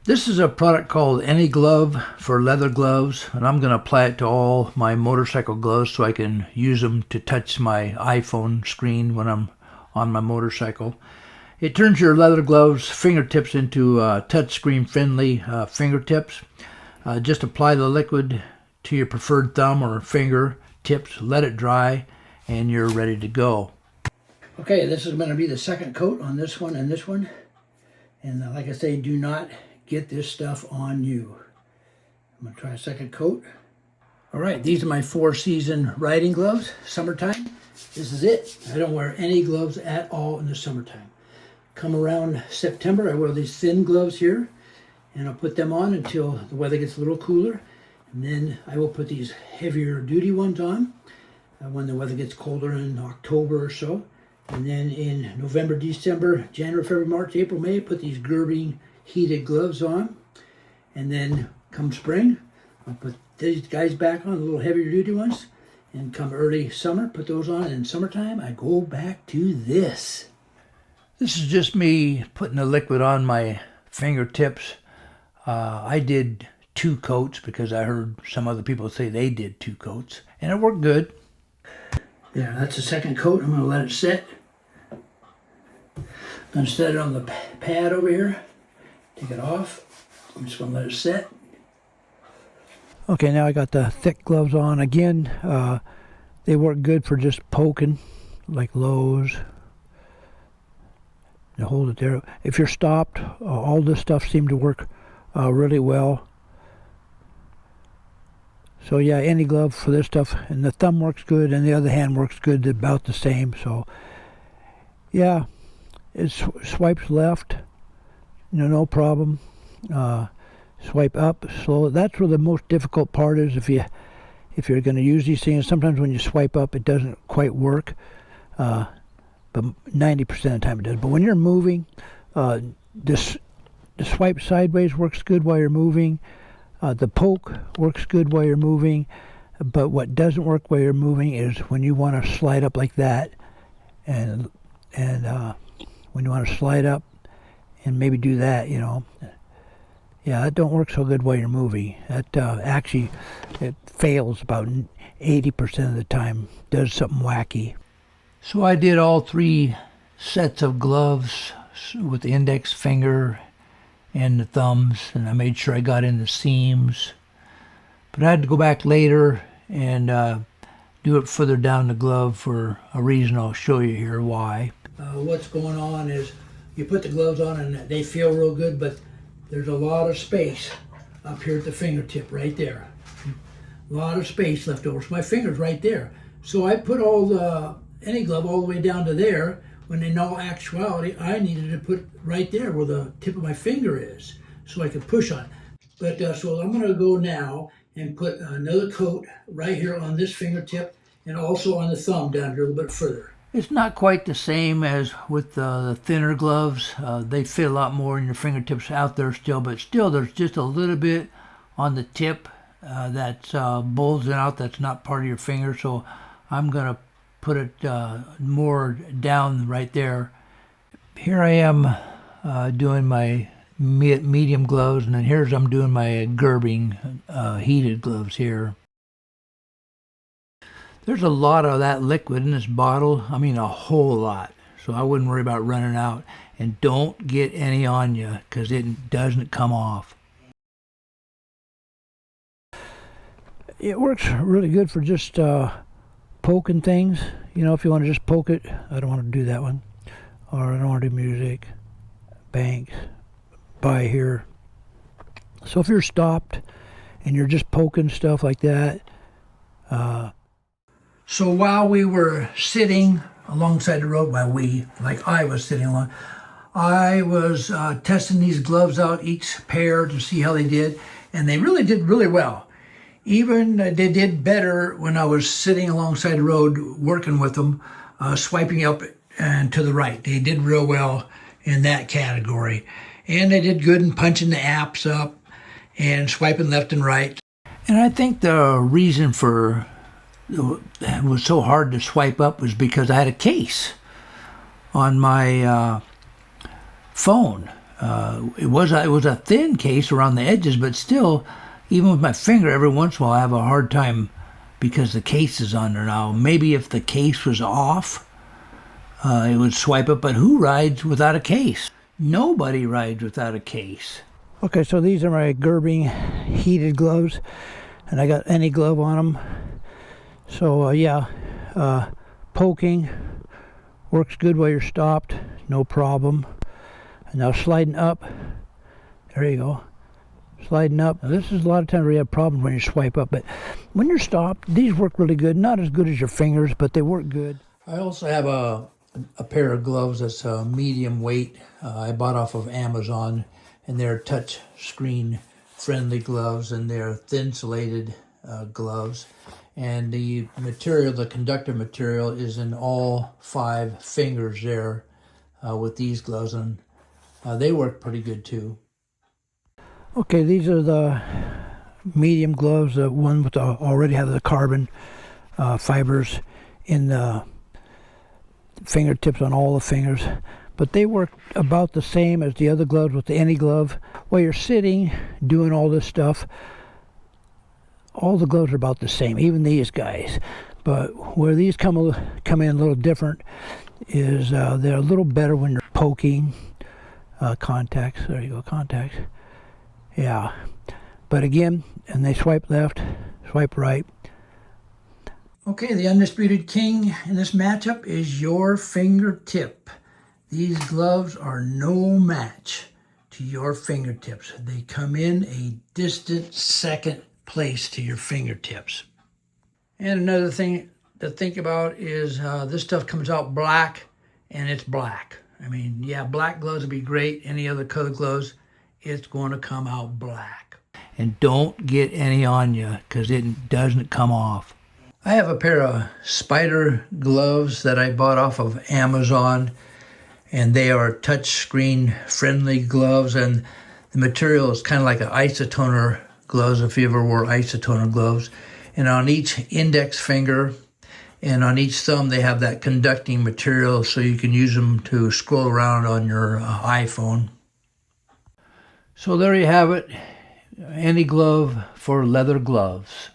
This is a product called Anyglove for leather gloves, and I'm going to apply it to all my motorcycle gloves so I can use them to touch my iPhone screen when I'm on my motorcycle. It turns your leather gloves fingertips into touchscreen friendly fingertips. Just apply the liquid to your preferred thumb or finger tips, let it dry, and you're ready to go. Okay, this is going to be the second coat on this one and this one. And like I say, do not get this stuff on you. I'm going to try a second coat. All right, these are my 4-season riding gloves, summertime. This is it. I don't wear any gloves at all in the summertime. Come around September, I wear these thin gloves here, and I'll put them on until the weather gets a little cooler. And then I will put these heavier duty ones on when the weather gets colder in October or so. And then in November, December, January, February, March, April, May, put these Gerbing heated gloves on. And then come spring, I'll put these guys back on, the little heavier duty ones. And come early summer, put those on. And in summertime, I go back to this. This is just me putting the liquid on my fingertips. I did 2 coats because I heard some other people say they did 2 coats. And it worked good. There, that's the second coat. I'm going to let it set. I'm going to set it on the pad over here. Take it off. I'm just going to let it set. Okay, now I got the thick gloves on. Again, they work good for just poking, like Lowe's. You hold it there. If you're stopped, all this stuff seemed to work really well. So yeah, any glove for this stuff, and the thumb works good, and the other hand works good, about the same. So yeah, it swipes left, no problem. Swipe up slow. That's where the most difficult part is. If you're going to use these things, sometimes when you swipe up, it doesn't quite work, but 90% of the time it does. But when you're moving, the swipe sideways works good while you're moving. The poke works good while you're moving, but what doesn't work while you're moving is when you want to slide up like that, and when you want to slide up and maybe do that, yeah, that don't work so good while you're moving. That actually, it fails about 80% of the time, does something wacky. So I did all 3 sets of gloves with the index finger and the thumbs, and I made sure I got in the seams. But I had to go back later and do it further down the glove for a reason I'll show you here why. What's going on is you put the gloves on and they feel real good, but there's a lot of space up here at the fingertip right there. A lot of space left over. So my finger's right there. So I put any glove all the way down to there, when in all actuality, I needed to put right there where the tip of my finger is, so I could push on it. But so I'm going to go now and put another coat right here on this fingertip, and also on the thumb down here a little bit further. It's not quite the same as with the thinner gloves. They fit a lot more in your fingertips out there still, but still there's just a little bit on the tip that's bulging out, that's not part of your finger. So I'm going to put it more down right there. Here I am doing my medium gloves, and then here's I'm doing my Gerbing heated gloves here. There's a lot of that liquid in this bottle. I mean, a whole lot. So I wouldn't worry about running out. And don't get any on you, because it doesn't come off. It works really good for just poking things. If you want to just poke it. I don't want to do that one. Or I don't want to do music. Banks. By here. So if you're stopped and you're just poking stuff like that. So while we were sitting alongside the road, I was sitting along, I was testing these gloves out, each pair, to see how they did. And they really did really well. Even they did better when I was sitting alongside the road working with them, swiping up and to the right. They did real well in that category. And they did good in punching the apps up and swiping left and right. And I think the reason for it was so hard to swipe up was because I had a case on my phone. It was a thin case around the edges, but still, even with my finger, every once in a while I have a hard time because the case is on there now. Maybe if the case was off, it would swipe it, but who rides without a case? Nobody rides without a case. Okay, so these are my Gerbing heated gloves, and I got Anyglove on them. So yeah, poking works good while you're stopped, no problem. And now sliding up, there you go, sliding up. Now this is a lot of times where you have problems when you swipe up, but when you're stopped, these work really good. Not as good as your fingers, but they work good. I also have a pair of gloves that's medium weight. I bought off of Amazon, and they're touch screen friendly gloves, and they're thin insulated gloves. And the material, the conductive material, is in all 5 fingers there with these gloves, and they work pretty good too. Okay, these are the medium gloves, the one with already have the carbon fibers in the fingertips on all the fingers, but they work about the same as the other gloves with the Anyglove. While you're sitting doing all this stuff, all the gloves are about the same, even these guys. But where these come in a little different is they're a little better when you're poking. Contacts, there you go, contacts. Yeah, but again, and they swipe left, swipe right. Okay, the undisputed king in this matchup is your fingertip. These gloves are no match to your fingertips. They come in a distant second place to your fingertips. And another thing to think about is this stuff comes out black, and it's black. I mean, yeah, black gloves would be great. Any other color gloves, it's going to come out black. And don't get any on you, because it doesn't come off. I have a pair of spider gloves that I bought off of Amazon, and they are touchscreen friendly gloves, and the material is kind of like an isotoner gloves, if you ever wore isotoner gloves. And on each index finger and on each thumb, they have that conducting material, so you can use them to scroll around on your iPhone. So there you have it, Anyglove for leather gloves.